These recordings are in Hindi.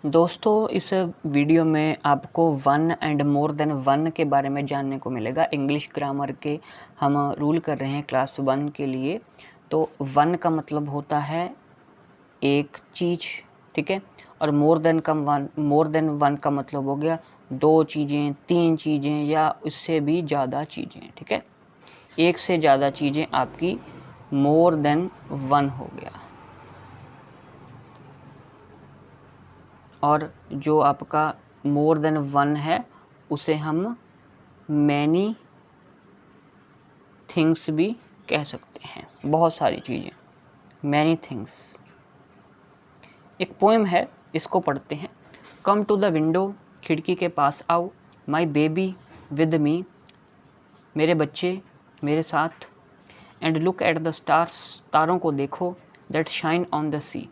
दोस्तों, इस वीडियो में आपको one and more than one के बारे में जानने को मिलेगा। इंग्लिश ग्रामर के हम रूल कर रहे हैं क्लास 1 के लिए। तो वन का मतलब होता है एक चीज़, ठीक है। और मोर देन वन का मतलब हो गया 2 चीज़ें, 3 चीज़ें या उससे भी ज़्यादा चीज़ें, ठीक है। एक से ज़्यादा चीज़ें आपकी मोर देन वन हो गया। और जो आपका मोर देन वन है उसे हम मैनी थिंग्स भी कह सकते हैं, बहुत सारी चीज़ें, मैनी थिंग्स। एक पोएम है, इसको पढ़ते हैं। कम टू द विंडो, खिड़की के पास आओ, माई बेबी विद मी, मेरे बच्चे मेरे साथ, and look at the stars, तारों को देखो, दैट शाइन ऑन द सी,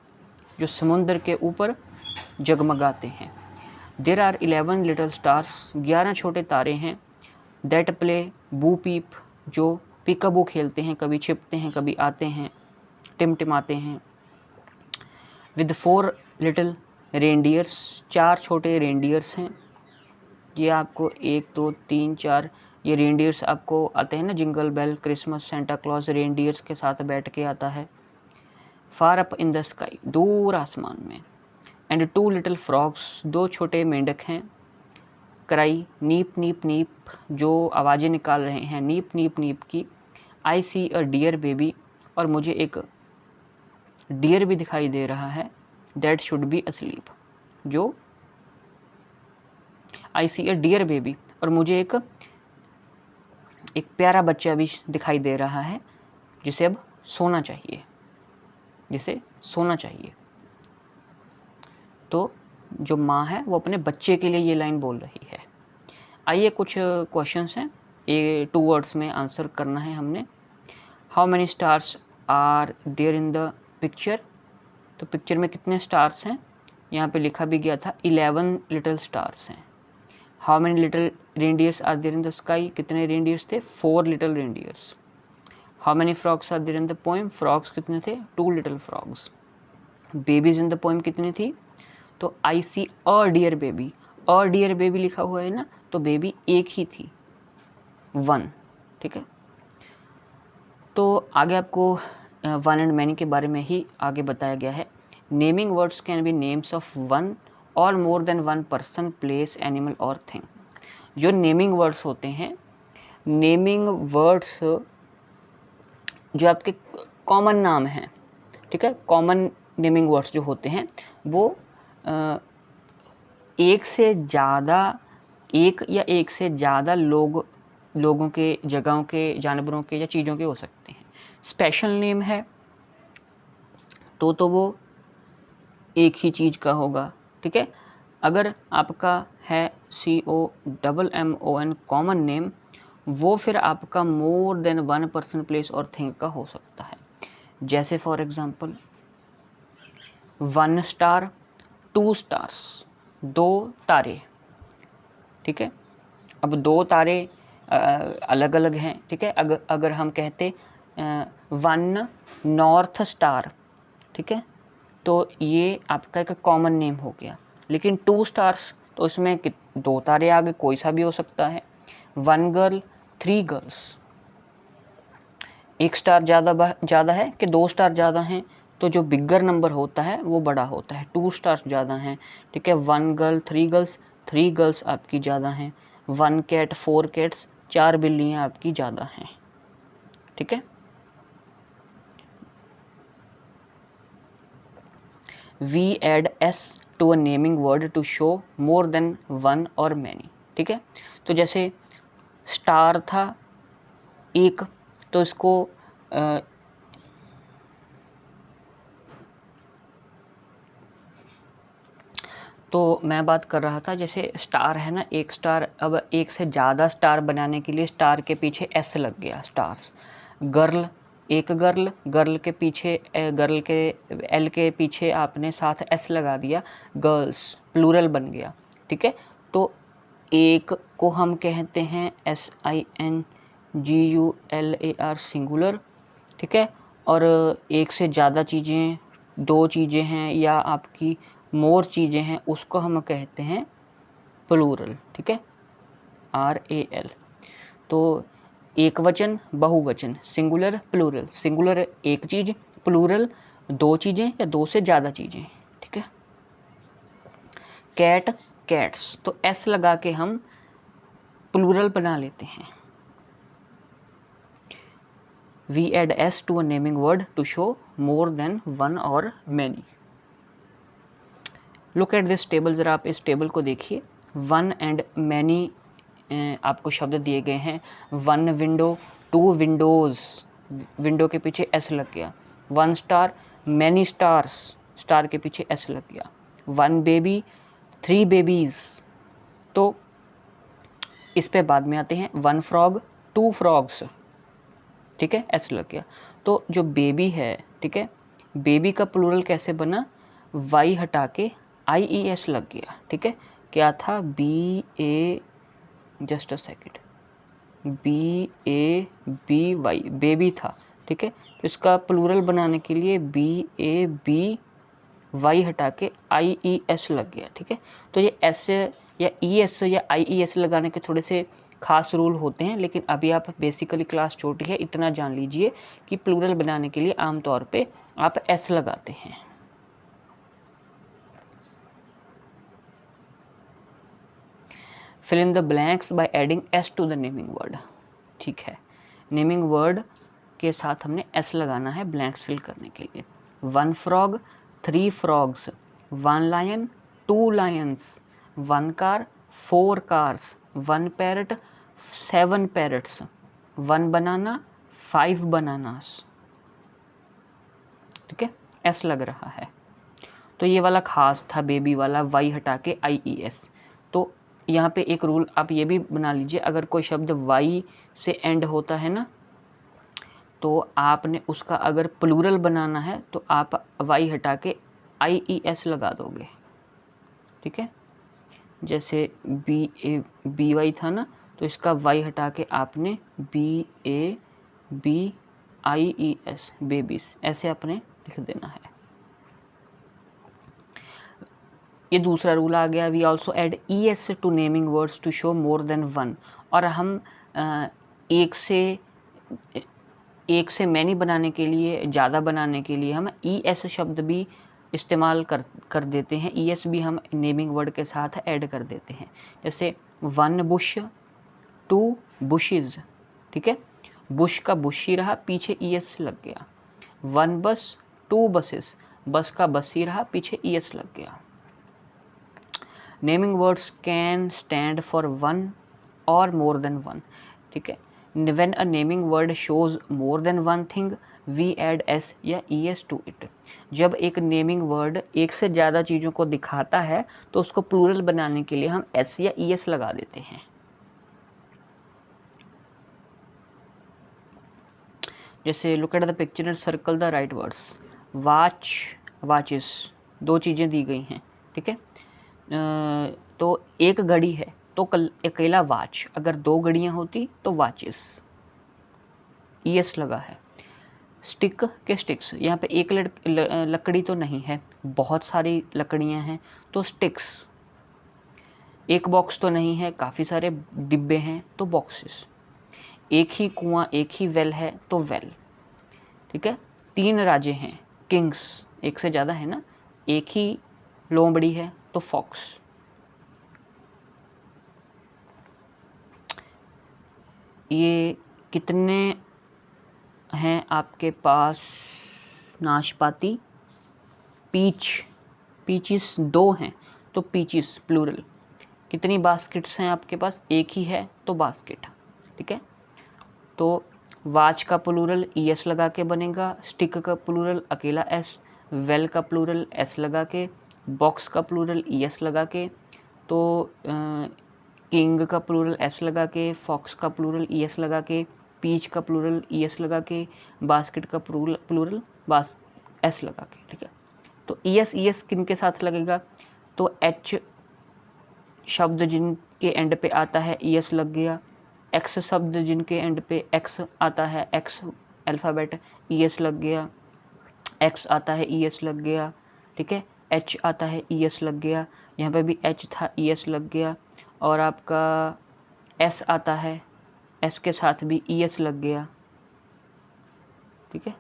जो समुद्र के ऊपर जगमगाते हैं। देर आर 11 लिटल स्टार्स, 11 छोटे तारे हैं। दैट प्ले बू पीप, जो पिकअबू खेलते हैं, कभी छिपते हैं कभी आते हैं, टिमटिमाते हैं। विद 4 लिटिल रेंडियर्स, 4 छोटे रेंडियर्स हैं। ये आपको 1 2 3 4 ये रेंडियर्स आपको आते हैं ना, jingle bell, Christmas, Santa Claus reindeers के साथ बैठ के आता है। Far up in the sky, दूर आसमान में। एंड 2 लिटिल फ्रॉग्स, 2 छोटे मेंढक हैं। क्राई नीप नीप नीप, जो आवाज़ें निकाल रहे हैं नीप नीप नीप की। आई सी अ डियर बेबी, और मुझे एक डियर भी दिखाई दे रहा है। दैट शुड बी अस्लीप, जो आई सी अ डियर बेबी, और मुझे एक प्यारा बच्चा भी दिखाई दे रहा है जिसे अब सोना चाहिए, जिसे सोना चाहिए। तो जो माँ है वो अपने बच्चे के लिए ये लाइन बोल रही है। आइए कुछ क्वेश्चंस हैं, ये 2 वर्ड्स में आंसर करना है हमने। How many stars are there in the picture, तो पिक्चर में कितने स्टार्स हैं, यहाँ पे लिखा भी गया था 11 लिटिल स्टार्स हैं। How many little reindeers are there in the sky, कितने रेंडियर्स थे, 4 little reindeers. How many frogs are there in the poem, frogs कितने थे, 2 little frogs. Babies in the poem कितनी थी, तो I see a deer baby, a deer baby लिखा हुआ है ना, तो बेबी एक ही थी, 1, ठीक है। तो आगे आपको वन एंड मैनी के बारे में ही आगे बताया गया है। Naming words can be names of one और more than one person, place, animal और थिंग। जो नेमिंग वर्ड्स होते हैं, नेमिंग वर्ड्स जो आपके कॉमन नाम हैं, ठीक है, कॉमन नेमिंग वर्ड्स जो होते हैं वो एक या एक से ज़्यादा लोगों के, जगहों के, जानवरों के या चीज़ों के हो सकते हैं। स्पेशल नेम है तो वो एक ही चीज़ का होगा, ठीक है। अगर आपका है COMMON कॉमन नेम, वो फिर आपका मोर देन वन पर्सन, प्लेस और थिंग का हो सकता है। जैसे फॉर एग्जांपल 1 स्टार, 2 स्टार्स, 2 तारे, ठीक है। अब 2 तारे अलग अलग हैं, ठीक है। अगर हम कहते 1 नॉर्थ स्टार, ठीक है, तो ये आपका एक कॉमन नेम हो गया। लेकिन 2 स्टार्स, तो इसमें 2 तारे आगे कोई सा भी हो सकता है। 1 गर्ल, 3 गर्ल्स, 1 स्टार ज़्यादा है कि 2 स्टार ज़्यादा हैं, तो जो बिगर नंबर होता है वो बड़ा होता है। 2 स्टार्स ज़्यादा हैं, ठीक है। 1 गर्ल, 3 गर्ल्स, 3 गर्ल्स आपकी ज़्यादा हैं। 1 कैट, 4 कैट्स, 4 बिल्लियाँ आपकी ज़्यादा हैं, ठीक है। We add s to a naming word to show more than one or many, ठीक है। तो जैसे स्टार था एक, तो इसको तो मैं बात कर रहा था, जैसे स्टार है ना, एक स्टार, अब एक से ज़्यादा स्टार बनाने के लिए स्टार के पीछे एस लग गया, स्टार्स। गर्ल, एक गर्ल, गर्ल के पीछे गर्ल के एल के पीछे आपने साथ एस लगा दिया, गर्ल्स, प्लूरल बन गया, ठीक है। तो एक को हम कहते हैं SINGULAR, सिंगुलर, ठीक है। और एक से ज़्यादा चीज़ें दो चीज़ें हैं या आपकी मोर चीज़ें हैं, उसको हम कहते हैं प्लूरल, ठीक है, RAL। तो एक वचन, बहुवचन, सिंगुलर, प्लूरल। सिंगुलर एक चीज़, प्लूरल दो चीज़ें या दो से ज़्यादा चीज़ें, ठीक है। कैट, कैट्स, तो S लगा के हम प्लूरल बना लेते हैं। We add S to a naming word to show more than one or many. Look at this table, ज़रा आप इस टेबल को देखिए। वन एंड मैनी आपको शब्द दिए गए हैं। One window, two windows, window के पीछे S लग गया। One star, many stars, star के पीछे S लग गया। वन बेबी, थ्री बेबीज़, तो इस पे बाद में आते हैं। वन फ्रॉग, टू फ्रॉग्स, ठीक है, S लग गया। तो जो बेबी है, ठीक है, बेबी का प्लूरल कैसे बना, Y हटा के IES लग गया, ठीक है। क्या था, BA, just a second, BABY, baby था, ठीक है। तो इसका प्लूरल बनाने के लिए BABY हटा के IES लग गया, ठीक है। तो ये S या ES या IES लगाने के थोड़े से खास रूल होते हैं, लेकिन अभी आप बेसिकली क्लास छोटी है, इतना जान लीजिए कि प्लूरल बनाने के लिए आमतौर पे आप S लगाते हैं। Fill in the blanks by adding S to the naming word, ठीक है। नेमिंग वर्ड के साथ हमने S लगाना है ब्लैंक्स फिल करने के लिए। One frog, three frogs, one lion, two lions, one car, four cars, one parrot, seven parrots, one banana, five bananas, ठीक है, S लग रहा है। तो ये वाला खास था, बेबी वाला, Y हटा के IES। तो यहाँ पे एक रूल आप ये भी बना लीजिए, अगर कोई शब्द Y से एंड होता है ना, तो आपने उसका अगर प्लूरल बनाना है तो आप Y हटा के IES लगा दोगे, ठीक है। जैसे BY था ना, तो इसका Y हटा के आपने BABIES, बेबीज, ऐसे आपने लिख देना है। ये दूसरा रूल आ गया। We also add ES to naming words to show more than one. और हम एक से मैनी बनाने के लिए, ज़्यादा बनाने के लिए हम ES शब्द भी इस्तेमाल कर देते हैं। ES भी हम नेमिंग वर्ड के साथ ऐड कर देते हैं। जैसे वन बुश, टू बुशेज़, ठीक है, बुश का बुश ही रहा, पीछे ES लग गया। वन बस, टू बसेस, बस का बस ही रहा, पीछे ES लग गया। Naming words can stand for one और मोर देन वन, ठीक है। When a naming word shows more than one thing we add S या ES टू इट। जब एक नेमिंग वर्ड एक से ज़्यादा चीज़ों को दिखाता है तो उसको प्लूरल बनाने के लिए हम S या ES लगा देते हैं। जैसे look at the picture and circle the right words. Watch, watches, दो चीज़ें दी गई हैं, ठीक है। तो एक घड़ी है तो अकेला वॉच, अगर दो घड़ियाँ होती तो वॉचेस, ES लगा है। स्टिक के स्टिक्स, यहाँ पे एक लकड़ी तो नहीं है, बहुत सारी लकड़ियाँ हैं तो स्टिक्स। एक बॉक्स तो नहीं है, काफ़ी सारे डिब्बे हैं तो बॉक्सेस। एक ही कुआं, एक ही वेल है तो वेल, ठीक है। तीन राजे हैं, किंग्स, एक से ज़्यादा है ना, एक ही लोमड़ी है तो फॉक्स। ये कितने हैं आपके पास, नाशपाती, पीच, पीचिस दो हैं तो पीचिस प्लूरल। कितनी बास्केट्स हैं आपके पास, एक ही है तो बास्केट, ठीक है। तो वाच का प्लूरल ES लगा के बनेगा, स्टिक का प्लूरल अकेला S, वेल का प्लूरल S लगा के, बॉक्स का प्लूरल ES लगा के, तो किंग का प्लूरल S लगा के, फॉक्स का प्लूरल ES लगा के, पीच का प्लूरल ES लगा के, बास्केट का प्लूरल S लगा के, ठीक है। तो ES किन के साथ लगेगा, तो H शब्द जिनके एंड पे आता है ES लग गया, X शब्द जिनके एंड पे X आता है, X अल्फ़ाबेट, ES लग गया। एक्स आता है ई एस लग गया, ठीक है, एच आता है ई एस लग गया, यहाँ पे भी एच था ई एस लग गया, और आपका एस आता है, एस के साथ भी ई एस लग गया, ठीक है,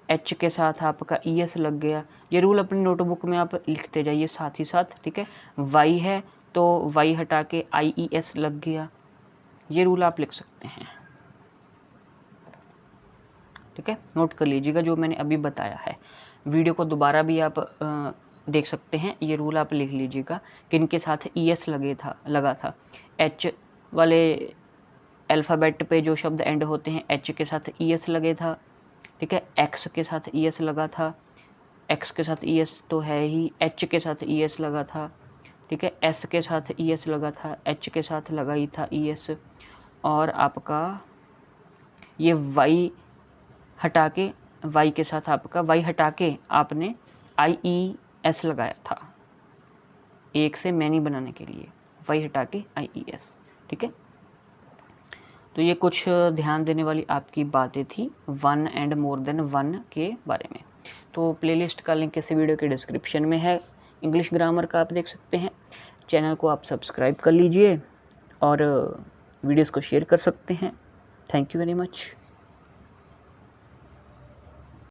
एच के साथ आपका ई एस लग गया। ये रूल अपनी नोटबुक में आप लिखते जाइए साथ ही साथ, ठीक है। वाई है तो वाई हटा के आई ई एस लग गया, ये रूल आप लिख सकते हैं, ठीक है, नोट कर लीजिएगा जो मैंने अभी बताया है। वीडियो को दोबारा भी आप देख सकते हैं, ये रूल आप लिख लीजिएगा कि इनके साथ ई एस लगा था। एच वाले अल्फ़ाबेट पे जो शब्द एंड होते हैं एच के साथ ई एस लगे था, ठीक है, एक्स के साथ ई एस लगा था, एक्स के साथ ई एस तो है ही, एच के साथ ई एस लगा था, ठीक है, एस के साथ ई एस लगा था, एच के साथ लगा ही था ई एस, और आपका ये वाई हटा के, वाई के साथ आपका वाई हटा के आपने आई ई एस लगाया था, एक से मैनी बनाने के लिए वाई हटा के आई ई एस, ठीक है। तो ये कुछ ध्यान देने वाली आपकी बातें थी one and more than one के बारे में। तो प्लेलिस्ट का लिंक इस वीडियो के डिस्क्रिप्शन में है, इंग्लिश ग्रामर का आप देख सकते हैं। चैनल को आप सब्सक्राइब कर लीजिए और वीडियोस को शेयर कर सकते हैं। Thank you very much.